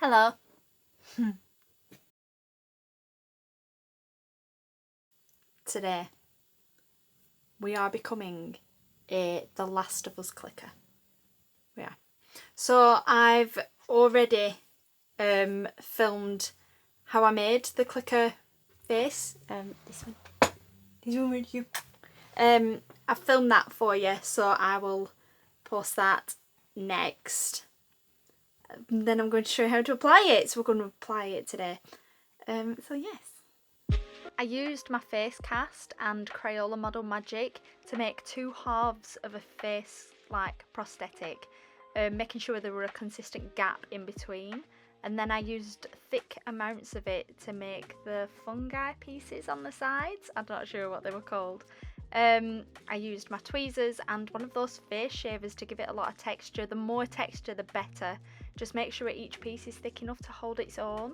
Hello. Today we are becoming The Last of Us clicker. Yeah. So I've already filmed how I made the clicker face. This one with you. I've filmed that for you, so I will post that next. Then I'm going to show you how to apply it. So we're going to apply it today. So yes. I used my face cast and Crayola Model Magic to make two halves of a face like prosthetic, making sure there were a consistent gap in between, and then I used thick amounts of it to make the fungi pieces on the sides. I'm not sure what they were called. I used my tweezers and one of those face shavers to give it a lot of texture. The more texture the better. Just make sure each piece is thick enough to hold its own.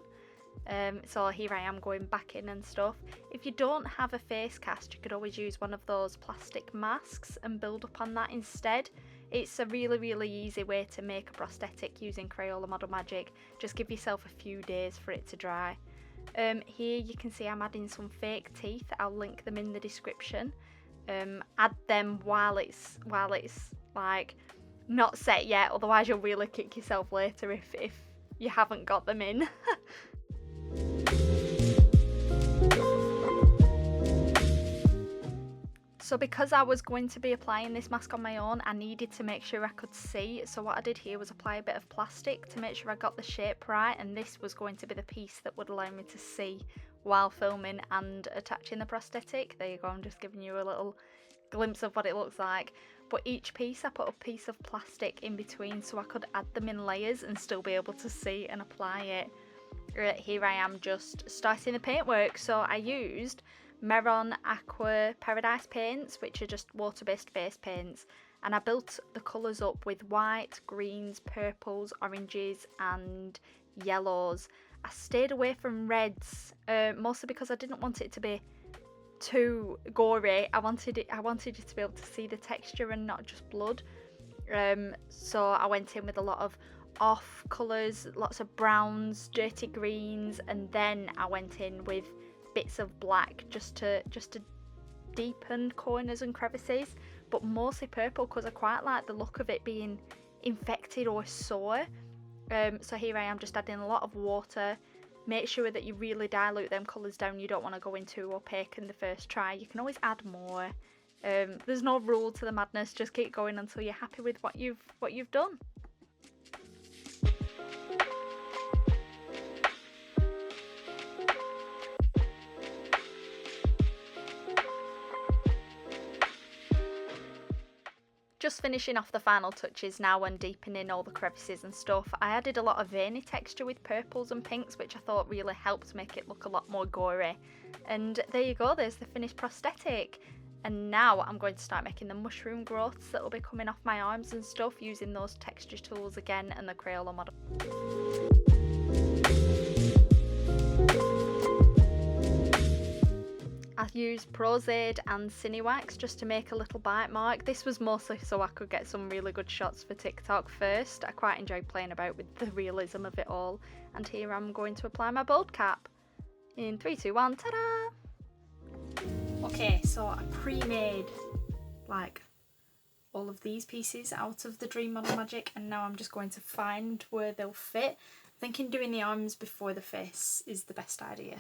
So here I am going back in and stuff. If you don't have a face cast, you could always use one of those plastic masks and build up on that instead. It's a really easy way to make a prosthetic using Crayola Model Magic. Just give yourself a few days for it to dry. Here you can see I'm adding some fake teeth. I'll link them in the description. Add them while it's like not set yet, otherwise you'll really kick yourself later if you haven't got them in. So because I was going to be applying this mask on my own, I needed to make sure I could see. So what I did here was apply a bit of plastic to make sure I got the shape right, and this was going to be the piece that would allow me to see while filming and attaching the prosthetic. There you go, I'm just giving you a little glimpse of what it looks like. But each piece I put a piece of plastic in between so I could add them in layers and still be able to see and apply it. Here I am just starting the paintwork. So I used Mehron Aqua Paradise paints, which are just water-based face paints, and I built the colours up with white, greens, purples, oranges and yellows. I stayed away from reds, mostly because I didn't want it to be too gory. I wanted you to be able to see the texture and not just blood. So I went in with a lot of off colours, lots of browns, dirty greens, and then I went in with bits of black just to deepen corners and crevices, but mostly purple because I quite like the look of it being infected or sore. So here I am just adding a lot of water. Make sure that you really dilute them colours down. You don't want to go in too opaque in the first try. You can always add more. There's no rule to the madness, just keep going until you're happy with what you've done. Just finishing off the final touches now and deepening all the crevices and stuff. I added a lot of veiny texture with purples and pinks, which I thought really helped make it look a lot more gory. And there you go, there's the finished prosthetic. And now I'm going to start making the mushroom growths that will be coming off my arms and stuff using those texture tools again and the Crayola model. I used Pros-aide and Cinewax just to make a little bite mark. This was mostly so I could get some really good shots for TikTok first. I quite enjoyed playing about with the realism of it all. And here I'm going to apply my bold cap. In 3, 2, 1, ta-da! Okay, so I pre-made like all of these pieces out of the Dream Model Magic, and now I'm just going to find where they'll fit. I'm thinking doing the arms before the face is the best idea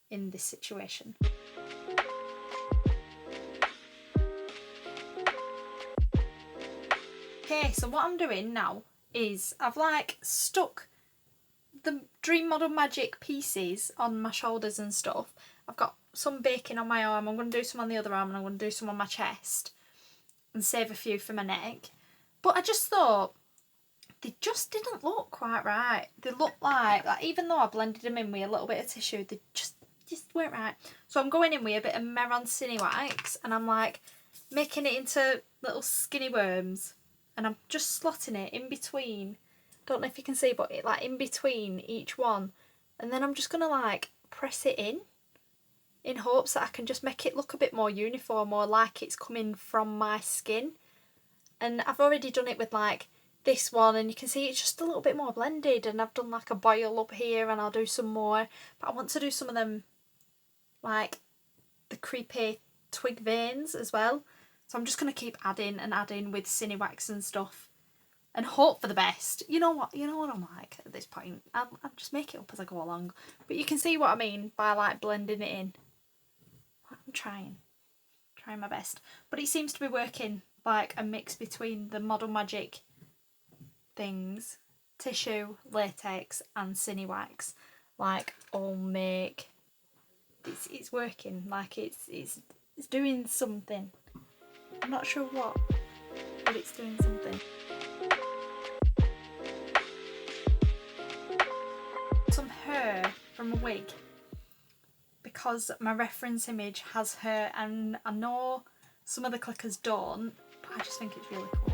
in this situation. Okay, so what I'm doing now is I've like stuck the Dream Model Magic pieces on my shoulders and stuff. I've got some baking on my arm, I'm going to do some on the other arm, and I'm going to do some on my chest and save a few for my neck. But I just thought they just didn't look quite right. They looked like even though I blended them in with a little bit of tissue, they just weren't right. So I'm going in with a bit of Mehron Cinewax and I'm like making it into little skinny worms, and I'm just slotting it in between. Don't know if you can see, but it like in between each one, and then I'm just gonna like press it in hopes that I can just make it look a bit more uniform or like it's coming from my skin. And I've already done it with like this one, and you can see it's just a little bit more blended, and I've done like a boil up here, and I'll do some more, but I want to do some of them like the creepy twig veins as well, so I'm just going to keep adding and adding with Cinewax and stuff and hope for the best. You know what I'm like at this point, I'll just make it up as I go along, but you can see what I mean by like blending it in. I'm trying my best, but it seems to be working, like a mix between the Model Magic things, tissue, latex and Cinewax, like all make it's working, like it's doing something. I'm not sure what, but it's doing something. Some hair from a wig, because my reference image has hair, and I know some of the clickers don't, but I just think it's really cool.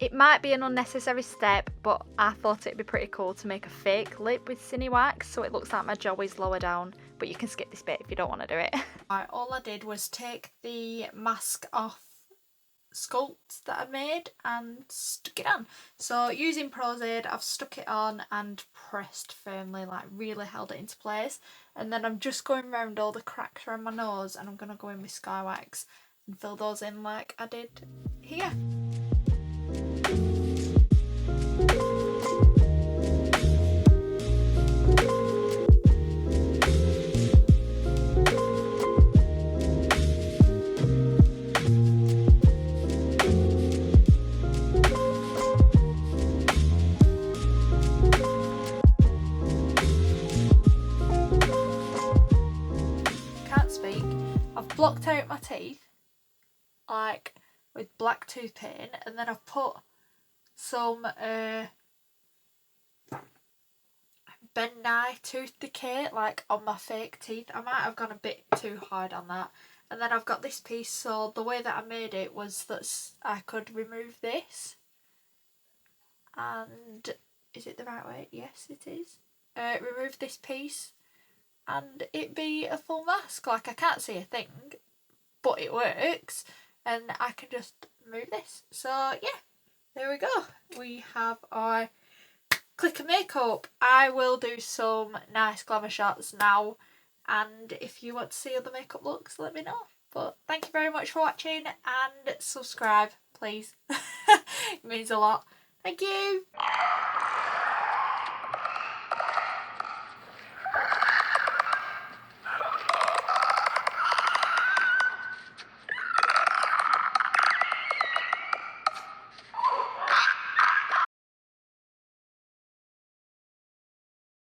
It might be an unnecessary step, but I thought it'd be pretty cool to make a fake lip with Cinewax so it looks like my jaw is lower down, but you can skip this bit if you don't want to do it. Right, all I did was take the mask off sculpt that I made and stuck it on. So using Pros-aide, I've stuck it on and pressed firmly, like really held it into place, and then I'm just going around all the cracks around my nose, and I'm going to go in with Skywax and fill those in like I did here. I've blocked out my teeth like with black toothpaste, and then I've put some Ben Nye tooth decay like on my fake teeth. I might have gone a bit too hard on that. And then I've got this piece, so the way that I made it was that I could remove this, and is it the right way? Yes it is. Remove this piece and it be a full mask. Like, I can't see a thing, but it works, and I can just move this. So yeah, there we go. We have our clicker makeup. I will do some nice glamour shots now, and if you want to see other makeup looks, let me know. But thank you very much for watching, and subscribe please. It means a lot. Thank you.